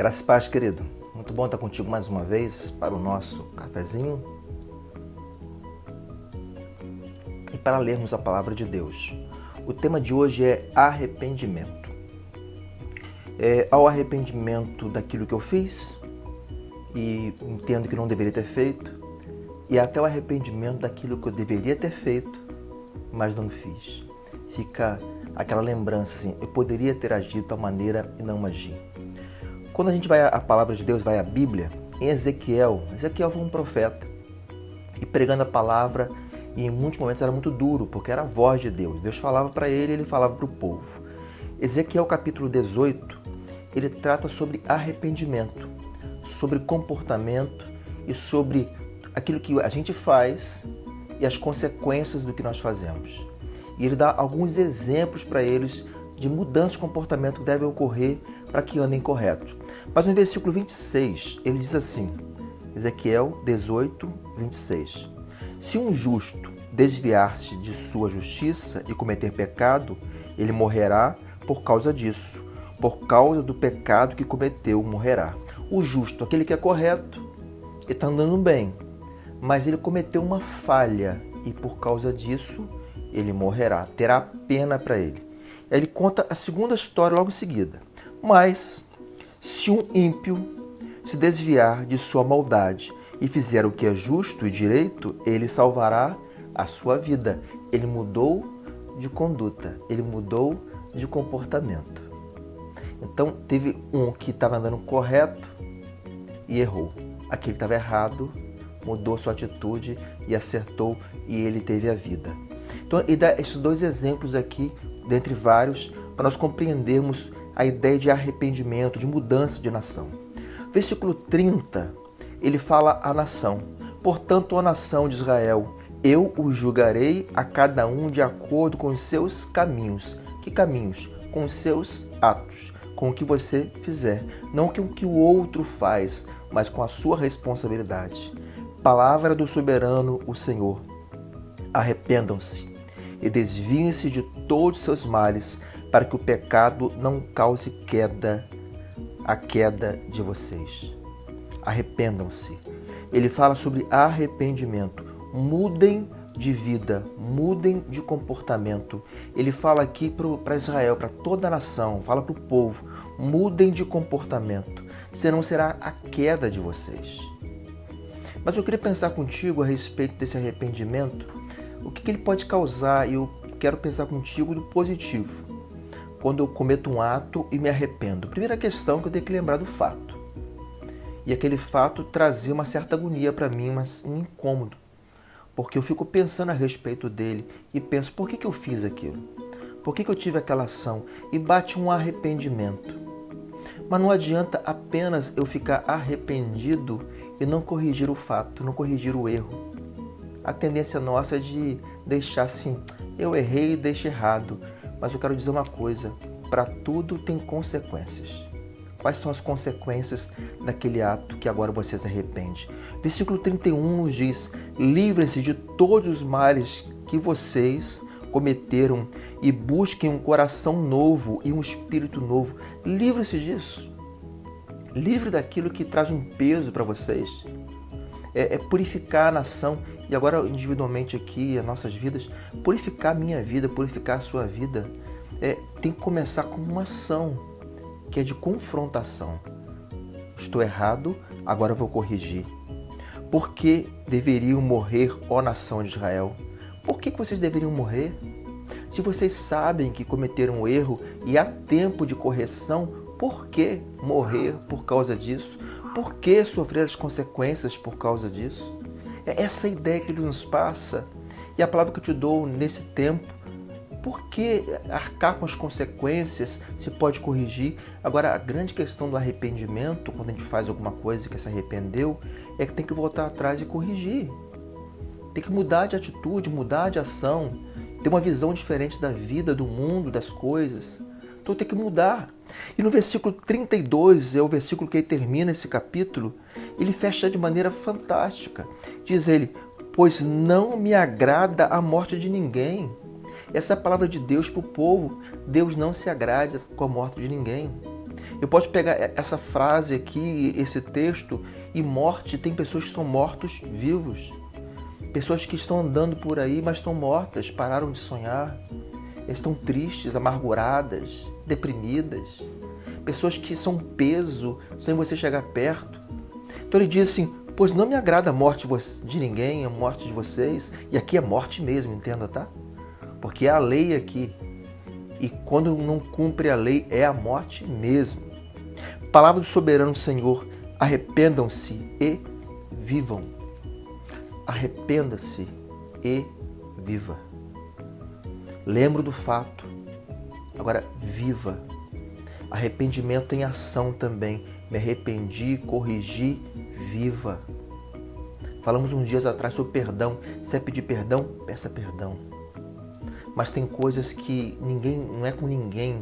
Graças e paz, querido. Muito bom estar contigo mais uma vez para o nosso cafezinho e para lermos a palavra de Deus. O tema de hoje é arrependimento. Ao arrependimento daquilo que eu fiz e entendo que não deveria ter feito, e até o arrependimento daquilo que eu deveria ter feito, mas não fiz. Fica aquela lembrança assim, eu poderia ter agido de tal maneira e não agi. Quando a gente vai à palavra de Deus, vai à Bíblia, em Ezequiel foi um profeta e pregando a palavra, e em muitos momentos era muito duro, porque era a voz de Deus. Deus falava para ele, ele falava para o povo. Ezequiel capítulo 18, ele trata sobre arrependimento, sobre comportamento e sobre aquilo que a gente faz e as consequências do que nós fazemos. E ele dá alguns exemplos para eles de mudança de comportamento que devem ocorrer para que andem correto. Mas no versículo 26, ele diz assim, Ezequiel 18, 26. Se um justo desviar-se de sua justiça e cometer pecado, ele morrerá por causa disso. Por causa do pecado que cometeu, morrerá. O justo, aquele que é correto, ele está andando bem, mas ele cometeu uma falha e por causa disso ele morrerá, terá pena para ele. Aí ele conta a segunda história logo em seguida. Mas se um ímpio se desviar de sua maldade e fizer o que é justo e direito, ele salvará a sua vida. Ele mudou de conduta, ele mudou de comportamento. Então teve um que estava andando correto e errou. Aquele que estava errado mudou sua atitude e acertou e ele teve a vida. Então ele dá esses dois exemplos aqui, dentre vários, para nós compreendermos a ideia de arrependimento, de mudança de nação. Versículo 30, ele fala à nação. Portanto, ó nação de Israel, eu os julgarei a cada um de acordo com os seus caminhos. Que caminhos? Com os seus atos, com o que você fizer. Não com o que o outro faz, mas com a sua responsabilidade. Palavra do soberano, o Senhor. Arrependam-se e desviem-se de todos os seus males, para que o pecado não cause a queda de vocês. Arrependam-se. Ele fala sobre arrependimento. Mudem de vida, mudem de comportamento. Ele fala aqui para Israel, para toda a nação, fala para o povo, mudem de comportamento, senão será a queda de vocês. Mas eu queria pensar contigo a respeito desse arrependimento, o que ele pode causar, e eu quero pensar contigo do positivo. Quando eu cometo um ato e me arrependo. Primeira questão que eu tenho que lembrar do fato. E aquele fato trazia uma certa agonia para mim, um incômodo. Porque eu fico pensando a respeito dele e penso, por que eu fiz aquilo? Por que eu tive aquela ação? E bate um arrependimento. Mas não adianta apenas eu ficar arrependido e não corrigir o fato, não corrigir o erro. A tendência nossa é de deixar assim, eu errei e deixo errado. Mas eu quero dizer uma coisa, para tudo tem consequências. Quais são as consequências daquele ato que agora você se arrepende? Versículo 31 nos diz, livrem-se de todos os males que vocês cometeram e busquem um coração novo e um espírito novo. Livre-se disso. Livre daquilo que traz um peso para vocês. É purificar a nação. E agora, individualmente aqui, as nossas vidas, purificar a minha vida, purificar a sua vida, tem que começar com uma ação, que é de confrontação. Estou errado, agora eu vou corrigir. Por que deveriam morrer, ó nação de Israel? Por que vocês deveriam morrer? Se vocês sabem que cometeram um erro e há tempo de correção, por que morrer por causa disso? Por que sofrer as consequências por causa disso? É essa ideia que ele nos passa. E a palavra que eu te dou nesse tempo, por que arcar com as consequências se pode corrigir? Agora, a grande questão do arrependimento, quando a gente faz alguma coisa que se arrependeu, é que tem que voltar atrás e corrigir. Tem que mudar de atitude, mudar de ação, ter uma visão diferente da vida, do mundo, das coisas. Então tem que mudar. E no versículo 32, é o versículo que ele termina esse capítulo, ele fecha de maneira fantástica. Diz ele, pois não me agrada a morte de ninguém. Essa é a palavra de Deus para o povo. Deus não se agrada com a morte de ninguém. Eu posso pegar essa frase aqui, esse texto, e morte, tem pessoas que são mortos vivos. Pessoas que estão andando por aí, mas estão mortas, pararam de sonhar. Estão tristes, amarguradas, deprimidas. Pessoas que são peso sem você chegar perto. Então ele diz assim, pois não me agrada a morte de ninguém, a morte de vocês. E aqui é morte mesmo, entenda, tá? Porque é a lei aqui. E quando não cumpre a lei, é a morte mesmo. Palavra do soberano Senhor, arrependam-se e vivam. Arrependa-se e viva. Lembro do fato, agora viva. Arrependimento tem ação também. Me arrependi, corrigi, viva. Falamos uns dias atrás sobre perdão. Se é pedir perdão, peça perdão. Mas tem coisas que não é com ninguém,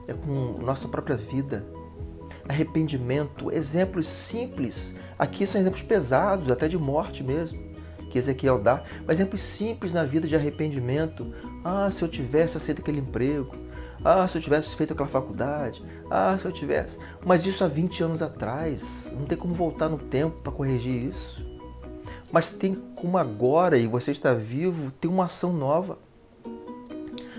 é com nossa própria vida. Arrependimento, exemplos simples. Aqui são exemplos pesados, até de morte mesmo, que Ezequiel dá. Mas exemplos simples na vida de arrependimento. Se eu tivesse aceito aquele emprego. Se eu tivesse feito aquela faculdade. Se eu tivesse... Mas isso há 20 anos atrás. Não tem como voltar no tempo para corrigir isso. Mas tem como agora, e você está vivo, tem uma ação nova.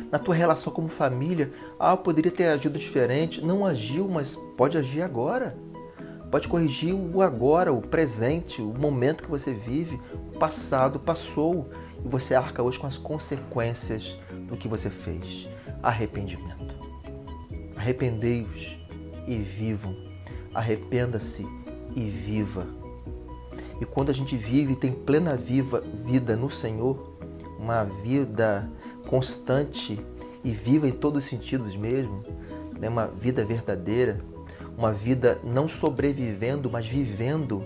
Na tua relação como família, eu poderia ter agido diferente. Não agiu, mas pode agir agora. Pode corrigir o agora, o presente, o momento que você vive. O passado passou e você arca hoje com as consequências do que você fez. Arrependimento. Arrependei-vos e vivam. Arrependa-se e viva. E quando a gente vive e tem plena vida no Senhor, uma vida constante e viva em todos os sentidos mesmo, né? Uma vida verdadeira, uma vida não sobrevivendo, mas vivendo,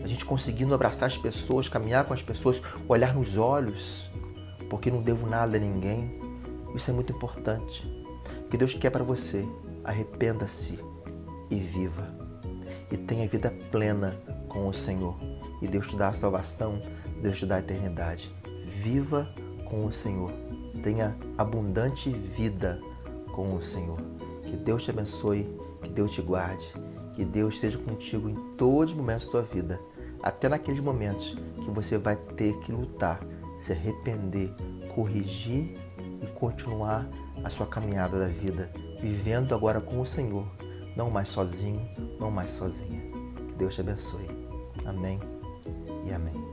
a gente conseguindo abraçar as pessoas, caminhar com as pessoas, olhar nos olhos, porque não devo nada a ninguém. Isso é muito importante. O que Deus quer para você, arrependa-se e viva. E tenha vida plena com o Senhor. E Deus te dá a salvação, Deus te dá a eternidade. Viva com o Senhor. Tenha abundante vida com o Senhor. Que Deus te abençoe, que Deus te guarde, que Deus esteja contigo em todos os momentos da tua vida, até naqueles momentos que você vai ter que lutar, se arrepender, corrigir e continuar a sua caminhada da vida, vivendo agora com o Senhor, não mais sozinho, não mais sozinha. Que Deus te abençoe. Amém e amém.